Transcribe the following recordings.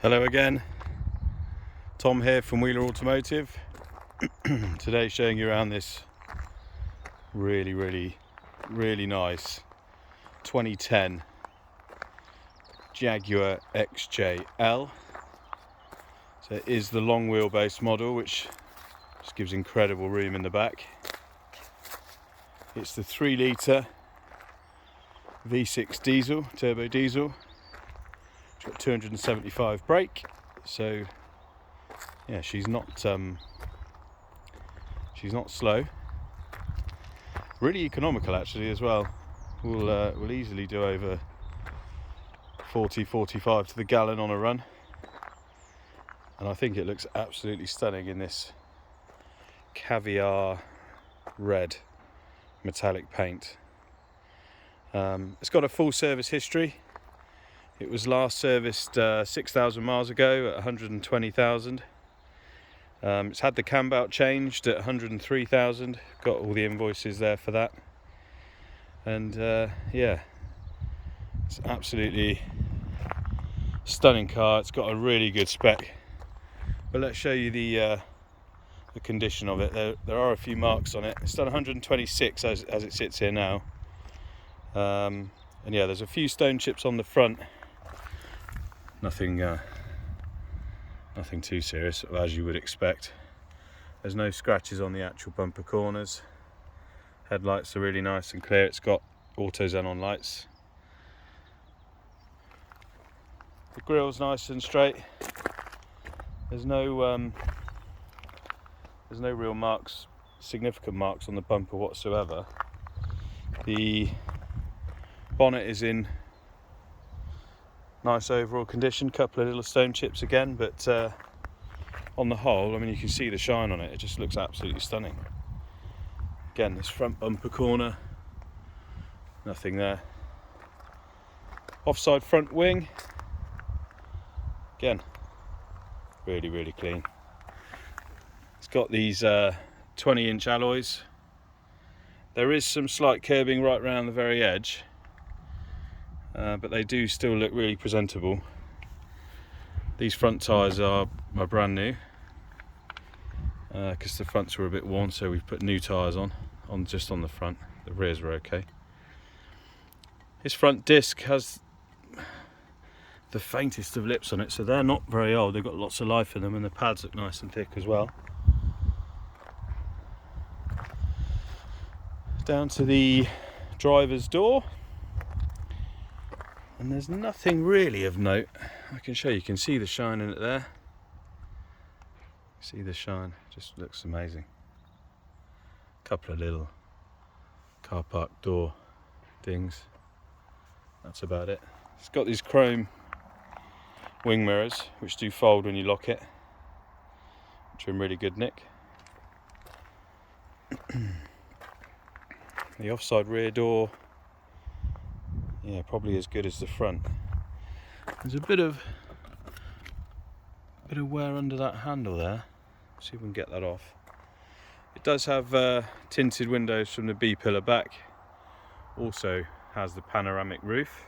Hello again, Tom here from Wheeler Automotive. Today showing you around this really nice 2010 Jaguar XJL. So it is the long wheelbase model, which just gives incredible room in the back. It's the 3 litre V6 diesel, turbo diesel. It's got 275 brake, so yeah, she's not slow. Really economical actually as well. We'll easily do over 40-45 to the gallon on a run, and I think it looks absolutely stunning in this caviar red metallic paint. It's got a full service history. It was last serviced 6,000 miles ago at 120,000. It's had the cam belt changed at 103,000. Got all the invoices there for that. And yeah, it's absolutely stunning car. It's got a really good spec. But let's show you the condition of it. There are a few marks on it. It's done 126 as it sits here now. And yeah, there's a few stone chips on the front. Nothing too serious, as you would expect. There's no scratches on the actual bumper corners. Headlights are really nice and clear. It's got auto xenon lights. The grille's nice and straight. There's no real marks, significant marks on the bumper whatsoever. The bonnet is in nice overall condition, couple of little stone chips again, but on the whole, I mean, you can see the shine on it. It just looks absolutely stunning. Again, this front bumper corner, nothing there. Offside front wing, again, really clean. It's got these 20-inch alloys. There is some slight curbing right around the very edge, but they do still look really presentable. These front tyres are brand new because the fronts were a bit worn, so we've put new tyres on just on the front. The rears were okay. This front disc has the faintest of lips on it, so they're not very old. They've got lots of life in them, and the pads look nice and thick as well. Down to the driver's door, and there's nothing really of note. I can show you, can see the shine in it there. See the shine, just looks amazing. Couple of little car park door dings, that's about it. It's got these chrome wing mirrors which do fold when you lock it, which are in really good nick. The offside rear door, yeah, probably as good as the front. There's a bit of wear under that handle there. See if we can get that off. It does have tinted windows from the B pillar back. Also has the panoramic roof,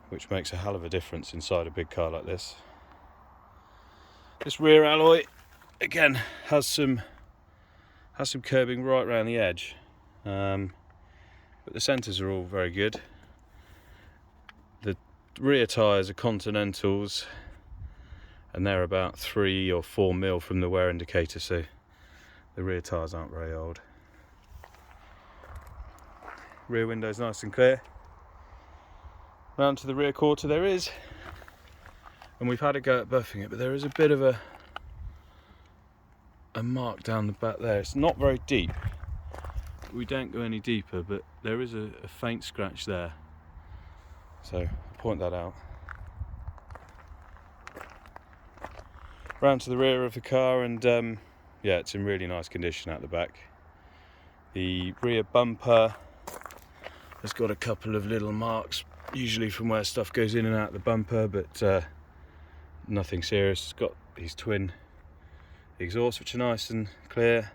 which makes a hell of a difference inside a big car like this. This rear alloy again has some curbing right around the edge, but the centres are all very good. The rear tyres are Continentals, and they're about 3 or 4 mil from the wear indicator, so the rear tyres aren't very old. Rear window's nice and clear. Round to the rear quarter there is, and we've had a go at buffing it, but there is a bit of a mark down the back there. It's not very deep. We don't go any deeper, but there is a faint scratch there, so I'll point that out. Round to the rear of the car, and yeah, it's in really nice condition at the back. The rear bumper has got a couple of little marks, usually from where stuff goes in and out of the bumper, but nothing serious. It's got these twin exhausts which are nice and clear.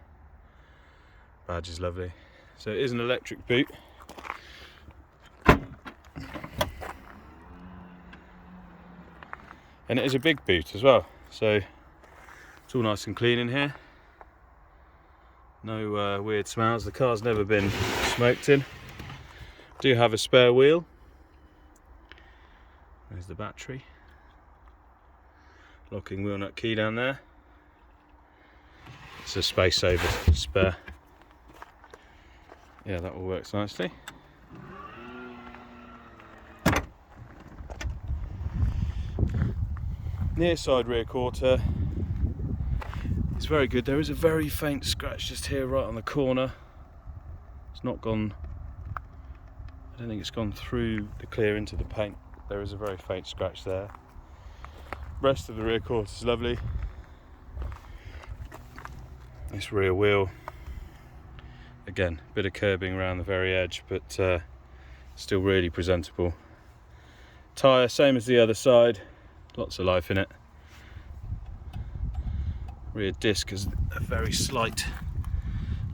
Badge is lovely. So it is an electric boot. and it is a big boot as well, so it's all nice and clean in here. No weird smells. The car's never been smoked in. Do have a spare wheel. There's the battery. Locking wheel nut key down there. It's a space saver spare. Yeah, that all works nicely. Near side rear quarter. It's very good. There is a very faint scratch just here right on the corner. It's not gone, I don't think it's gone through the clear into the paint. There is a very faint scratch there. Rest of the rear quarter is lovely. This rear wheel, again, a bit of curbing around the very edge, but still really presentable. Tyre, same as the other side, lots of life in it. Rear disc has a very slight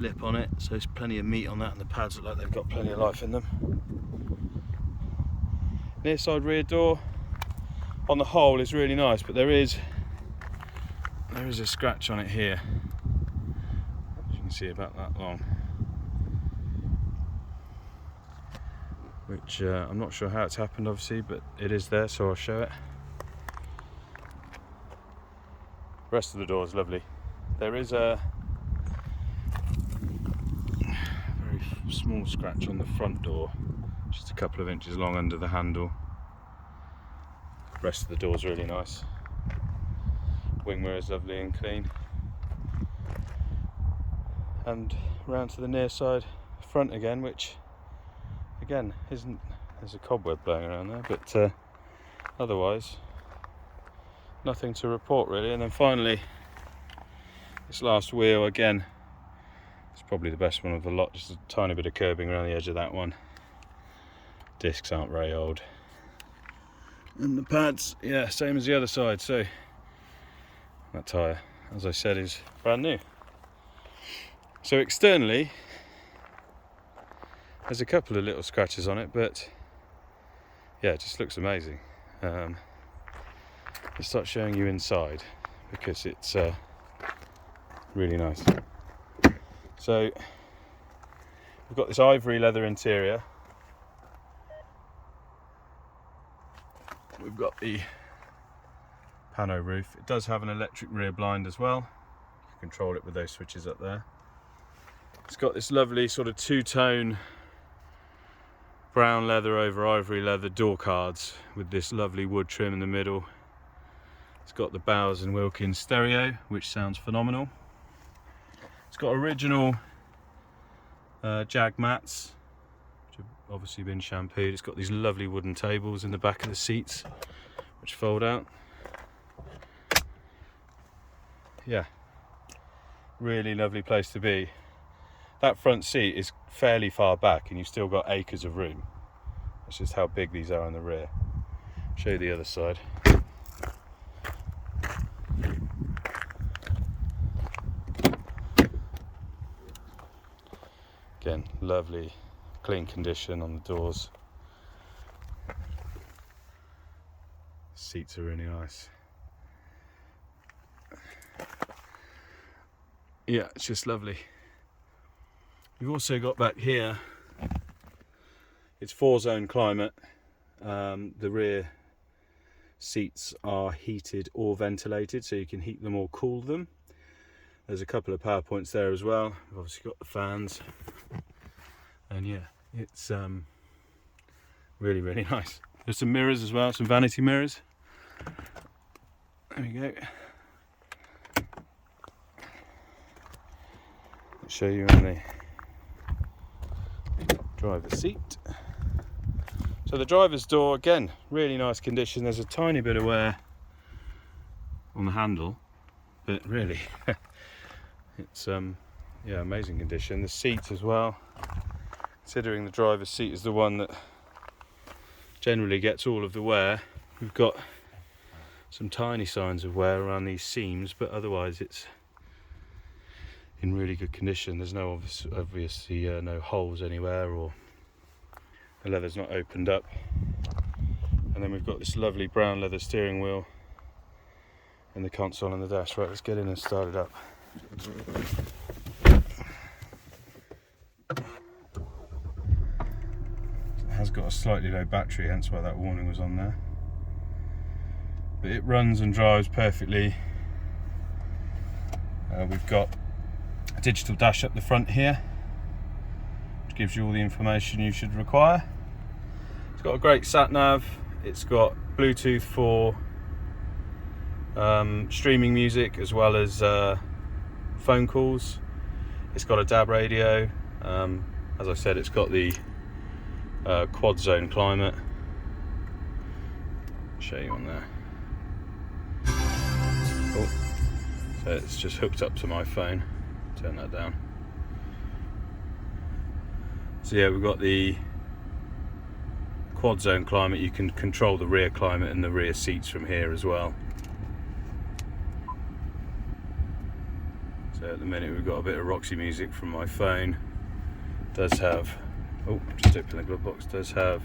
lip on it, so there's plenty of meat on that, and the pads look like they've got plenty of life in them. Near side rear door, on the whole, is really nice, but there is a scratch on it here. As you can see, about that long, which I'm not sure how it's happened, obviously, but it is there, so I'll show it. The rest of the door is lovely. There is a very small scratch on the front door, just a couple of inches long under the handle. The rest of the door is really nice. Wing mirror is lovely and clean. And round to the near side front again, which again isn't, there's a cobweb blowing around there, but otherwise nothing to report really. And then finally, this last wheel, again, it's probably the best one of the lot, just a tiny bit of curbing around the edge of that one. Discs aren't very old. And the pads, yeah, same as the other side, so that tyre, as I said, is brand new. So externally, there's a couple of little scratches on it, but yeah, it just looks amazing. Let's start showing you inside, because it's really nice. So we've got this ivory leather interior. We've got the pano roof. It does have an electric rear blind as well. You can control it with those switches up there. It's got this lovely sort of two-tone brown leather over ivory leather door cards with this lovely wood trim in the middle. It's got the Bowers and Wilkins stereo, which sounds phenomenal. It's got original Jag mats, which have obviously been shampooed. It's got these lovely wooden tables in the back of the seats, which fold out. Yeah, really lovely place to be. That front seat is fairly far back, and you've still got acres of room. That's just how big these are in the rear. Show you the other side. Again, lovely, clean condition on the doors. Seats are really nice. Yeah, it's just lovely. You've also got back here, it's 4-zone climate. The rear seats are heated or ventilated, so you can heat them or cool them. There's a couple of power points there as well. We've obviously got the fans. And yeah, it's really, really nice. There's some mirrors as well, some vanity mirrors. There we go. I'll show you on the driver's seat. So the driver's door, again, really nice condition. There's a tiny bit of wear on the handle, but really, it's yeah, amazing condition. The seat as well, considering the driver's seat is the one that generally gets all of the wear. We've got some tiny signs of wear around these seams, but otherwise it's in really good condition. There's no obviously no holes anywhere, or the leather's not opened up. And then we've got this lovely brown leather steering wheel in the console and the dash. Right, let's get in and start it up. It has got a slightly low battery, hence why that warning was on there. But it runs and drives perfectly. We've got a digital dash up the front here, which gives you all the information you should require. It's got a great sat nav. It's got Bluetooth for streaming music as well as phone calls. It's got a DAB radio. As I said, it's got the quad zone climate. I'll show you on there. Oh, so it's just hooked up to my phone. Turn that down. So yeah, we've got the quad zone climate. You can control the rear climate and the rear seats from here as well. So at the minute we've got a bit of Roxy music from my phone. Does have, oh, just open the glove box, does have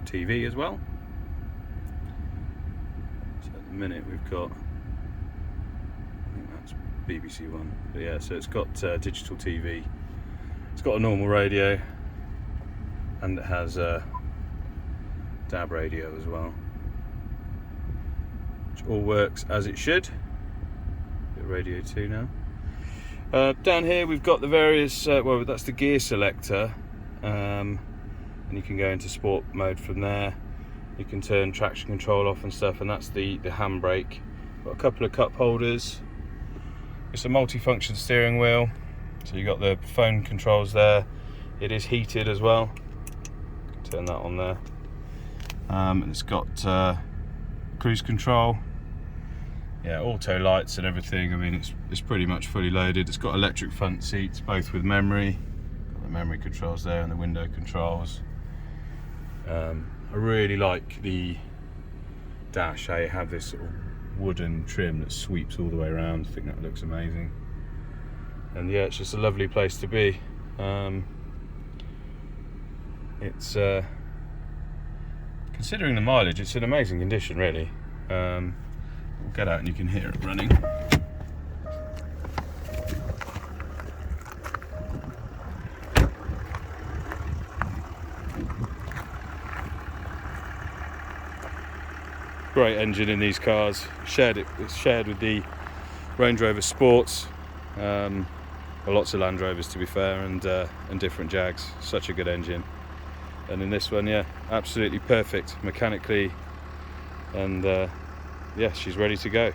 TV as well. So at the minute we've got, I think that's BBC One. But yeah, so it's got digital TV. It's got a normal radio, and it has a DAB radio as well, which all works as it should. Bit of radio 2 now. Down here we've got the various, well, that's the gear selector, and you can go into sport mode from there. You can turn traction control off and stuff, and that's the handbrake. Got a couple of cup holders. It's a multi-function steering wheel, so you got the phone controls there. It is heated as well. Turn that on there. And it's got cruise control. Yeah, auto lights and everything. I mean, it's pretty much fully loaded. It's got electric front seats, both with memory. Got the memory controls there and the window controls. I really like the dash, how you have this sort of wooden trim that sweeps all the way around. I think that looks amazing. And yeah, it's just a lovely place to be. It's considering the mileage, it's in amazing condition, really. We'll get out and you can hear it running. Great engine in these cars. It's shared with the Range Rover Sports, lots of Land Rovers to be fair, and different Jags. Such a good engine. And in this one, yeah, absolutely perfect mechanically, and yeah, she's ready to go.